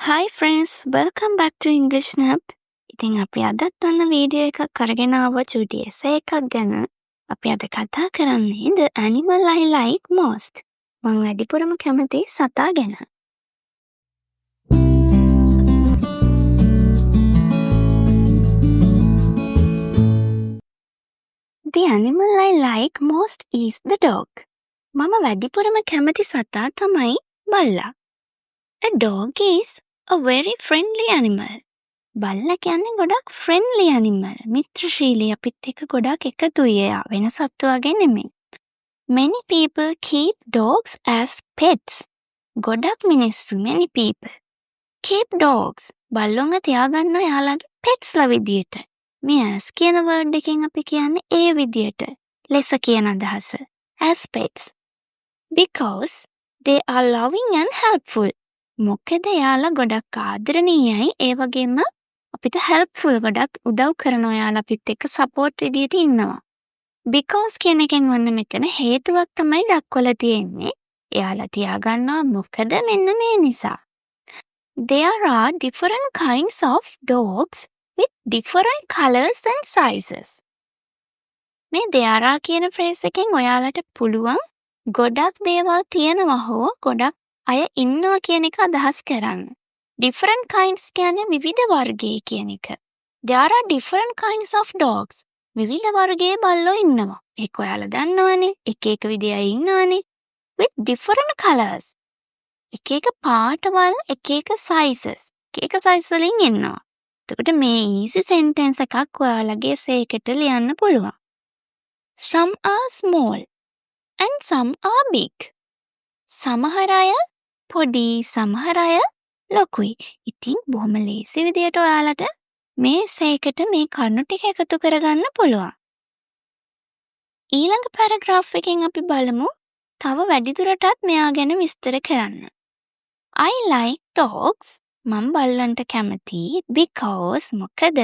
Hi friends, welcome back to English Snap. ඉතින් අපි අදත් ඔන්න වීඩියෝ එකක් අරගෙන ආවා චුටි essay එකක් ගැන. අපි අද කතා කරන්නේ the animal I like most. මම වැඩිපුරම කැමති සතා ගැන. The animal I like most is the dog. මම වැඩිපුරම කැමති සතා තමයි බල්ලා. A dog is a very friendly animal. බල්ලා කියන්නේ ගොඩක් friendly animal. මිත්‍රශීලී අපිත් එක්ක ගොඩක් එකතුයි එයා. වෙන සත්තු වගේ නෙමෙයි. Many people keep dogs as pets. ගොඩක් මිනිස්සු many people keep dogs. බල්ලොන්ව තියාගන්නවා එයාලගේ pets ලා විදියට. මේ as කියන word එකෙන් අපි කියන්නේ ඒ විදියට. less කියන අදහස. as pets. Because they are loving and helpful. මොකද එයාලා ගොඩක් ආදරණීයයි ඒ වගේම අපිට helpful ගොඩක් උදව් කරනවා එයාලා අපිත් එක්ක support විදියට ඉන්නවා. because කියන එකෙන් වන්න මෙතන හේතුවක් තමයි දක්වලා තියෙන්නේ. එයාලා තියාගන්නවා මොකද මෙන්න මේ නිසා. There are different kinds of dogs with different colors and sizes. මේ there are කියන phrase එකෙන් ඔයාලට පුළුවන් ගොඩක් දේවල් තියෙනවා හෝ ගොඩක් අය ඉන්නවා කියන එක අදහස් කරන්න. Different kinds කියන්නේ විවිධ වර්ගයේ කියන එක. There are different kinds of dogs. විවිධ වර්ගයේ බල්ලෝ ඉන්නවා. ඒක ඔයාලා දන්නවනේ. එක එක විදිහයි ඉන්නවනේ. With different colors. එක එක පාටවල් එක එක sizes. එක එක size වලින් ඉන්නවා. එතකොට මේ easy sentence එකක් ඔයාලගේ essay එකට ලියන්න පුළුවන්. Some are small and some are big. සමහර අය පොඩි සමහර අය ලොකුයි. ඉතින් බොහොම ලේසි විදියට ඔයාලට මේ සේකට මේ කරුණු ටික එකතු කරගන්න පුළුවන්. ඊළඟ පැරග්‍රාෆ් එකෙන් අපි බලමු තව වැඩිදුරටත් මෙයා ගැන විස්තර කරන්න. I like dogs. මම බල්ලන්ට කැමති because මොකද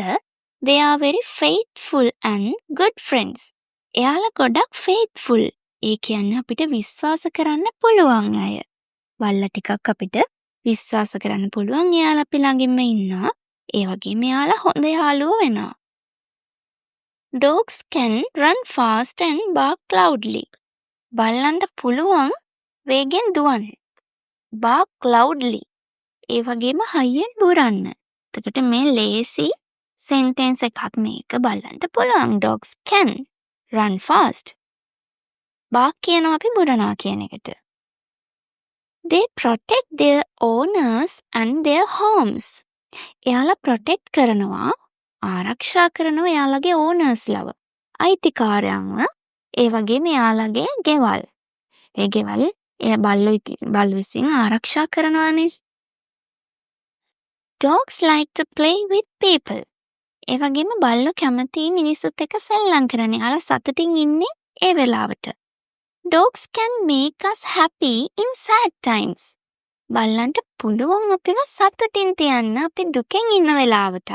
they are very faithful and good friends. එයාලා ගොඩක් faithful. ඒ කියන්නේ අපිට විශ්වාස කරන්න පුළුවන් අය. බල්ලා ටිකක් අපිට විශ්වාස කරන්න පුළුවන් එයාලා අපි ළඟින්ම ඉන්නවා. ඒ වගේම එයාලා හොඳ යාළුවෝ වෙනවා. Dogs can run fast and bark loudly. බල්ලන්ට පුළුවන් වේගෙන් දුවන්න. bark loudly. ඒ වගේම හයියෙන් බුරන්න. එතකොට මේ ලේසි sentence එකක් මේක බල්ලන්ට පුළුවන්. Dogs can run fast. bark කියනවා අපි බුරනවා කියන එකට. They protect their owners and their homes. එයාලා protect කරනවා ආරක්ෂා කරනවා එයාලගේ owners ලව. අයිතිකාරයන්ව ඒ වගේම එයාලගේ ගෙවල්. ඒ ගෙවල් එයා බල්ලෝ විසින් ආරක්ෂා කරනවානේ. Dogs like to play with people. ඒ වගේම බල්ලෝ කැමති මිනිස්සුත් එක්ක සෙල්ලම් කරන්න. එයාලා සතුටින් ඉන්නේ ඒ වෙලාවට. Dogs can make us happy in sad times. බල්ලන්ට පුළුවන් අපිව සතුටින් තියන්න අපි දුකෙන් ඉන්න වෙලාවට.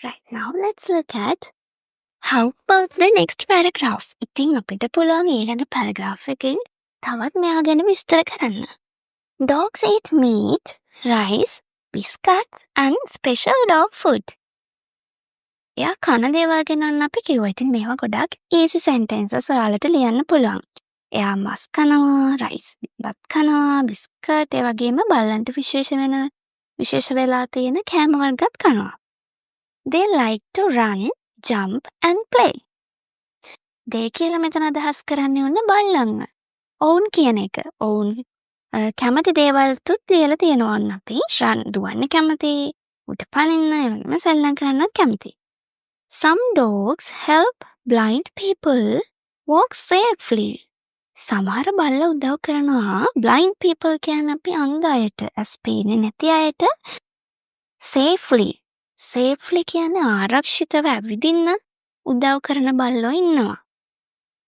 Right, now let's look at how about the next paragraph. ඉතින් අපිට පුළුවන් ඊළඟ paragraph එකෙන් තවත් මෙයා ගැන විස්තර කරන්න. Dogs eat meat, rice, biscuits and special dog food. එයා කන දේවල් ගැන අපි කිව්වා. ඉතින් මේවා ගොඩක් easy sentences ඔයාලට ලියන්න පුළුවන්. එයා මස් කනවා, රයිස් බත් කනවා, බිස්කට් ඒ වගේම බල්ලන්ට විශේෂ වෙලා තියෙන කෑම වර්ගත් කනවා. They like to run, jump and play. they කියලා මෙතන අදහස් කරන්නේ ඔන්න බල්ලන්ව. ඔවුන් කියන එක. ඔවුන් කැමති දේවල් තුත් ලියලා තියෙනවා ඔන්න අපි. run දුවන්න කැමති, උඩ පනින්න, ඒ වගේම සෙල්ලම් කරන්නත් කැමති. Some dogs help blind people walk safely. සමහර බල්ලා උදව් කරනවා blind people කියන්නේ අපි අන්ධ අයට, ඇස් පේන්නේ නැති අයට safely. safely කියන්නේ ආරක්ෂිතව ඇවිදින්න උදව් කරන බල්ලෝ ඉන්නවා.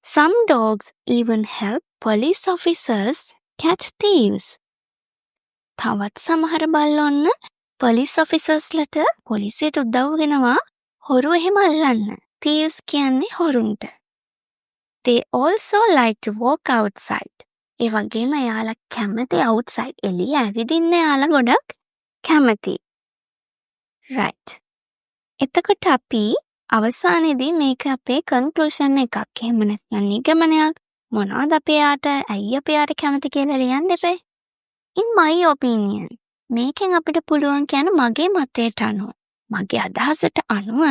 Some dogs even help police officers catch thieves. තවත් සමහර බල්ලෝ ඔන්න police officers ලට පොලිසියට උදව් වෙනවා හොරු එහෙම අල්ලන්න. thieves කියන්නේ හොරුන්ට. They also like to walk outside. ඒ වගේම එයාලා කැමති outside එළිය ඇවිදින්න එයාලා ගොඩක් කැමති. right. එතකොට අපි අවසානයේදී මේක අපේ කන්ක්ලූෂන් එකක්. එහෙම නැත්නම් නිගමනයක් මොනවද අපි එයාට ඇයි අපි එයාට කැමති කියලා ලියන්න එපේ. in my opinion මේකෙන් අපිට පුළුවන් කියන මගේ මතයට අනුව මගේ අදහසට අනුව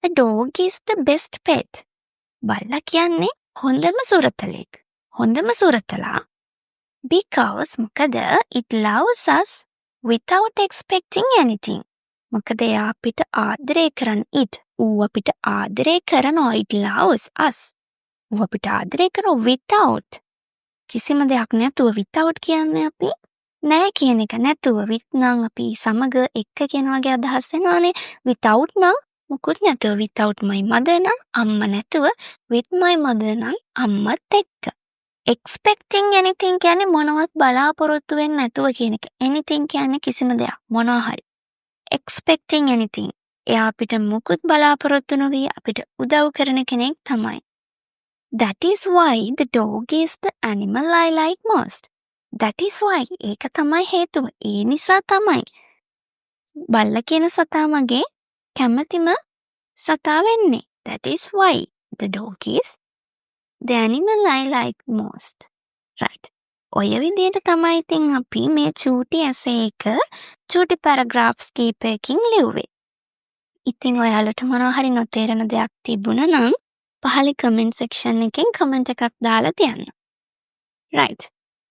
a dog is the best pet. බල්ලා කියන්නේ හොඳම සුරතලෙක්. හොඳම සුරතලා because මොකද it loves us without expecting anything. මොකද එයා අපිට ආදරය කරන ඌ අපිට ආදරය කරනවා it loves us. ඌ අපිට ආදරය කරනවා without කිසිම දෙයක් නැතුව without කියන්නේ අපි නෑ කියන එක නැතුව with නම් අපි සමග එක්ක කියන වගේ අදහස් එනවානේ. without නම් මුකුත් නැතුව without my mother නම් අම්මා නැතුව with my mother නම් අම්මත් එක්ක. expecting anything කියන්නේ මොනවත් බලාපොරොත්තු වෙන්නේ නැතුව කියන එක. anything කියන්නේ කිසිම දෙයක් මොනවා හරි. expecting anything එයා අපිට මුකුත් බලාපොරොත්තු නොවී අපිට උදව් කරන කෙනෙක් තමයි. that is why the dog is the animal I like most. that is why ඒක තමයි හේතුව. ඒ නිසා තමයි බල්ලා කියන සතා මගේ කැමතිම සතා වෙන්නේ. that is why the dog is the animal I like most. right. ඔය විදිහට තමයි ඉතින් අපි මේ චූටි ඇසේ එක චූටි පැරග්‍රාෆ්ස් කීපයකින් ලිව්වේ. ඉතින් ඔයාලට මොනවා හරි නොතේරෙන දෙයක් තිබුණා නම් පහළ කමෙන්ට් සෙක්ෂන් එකෙන් කමෙන්ට් එකක් දාලා තියන්න. right.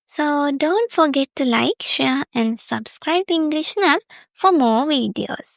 So don't forget to like, share and subscribe English Nap for more videos.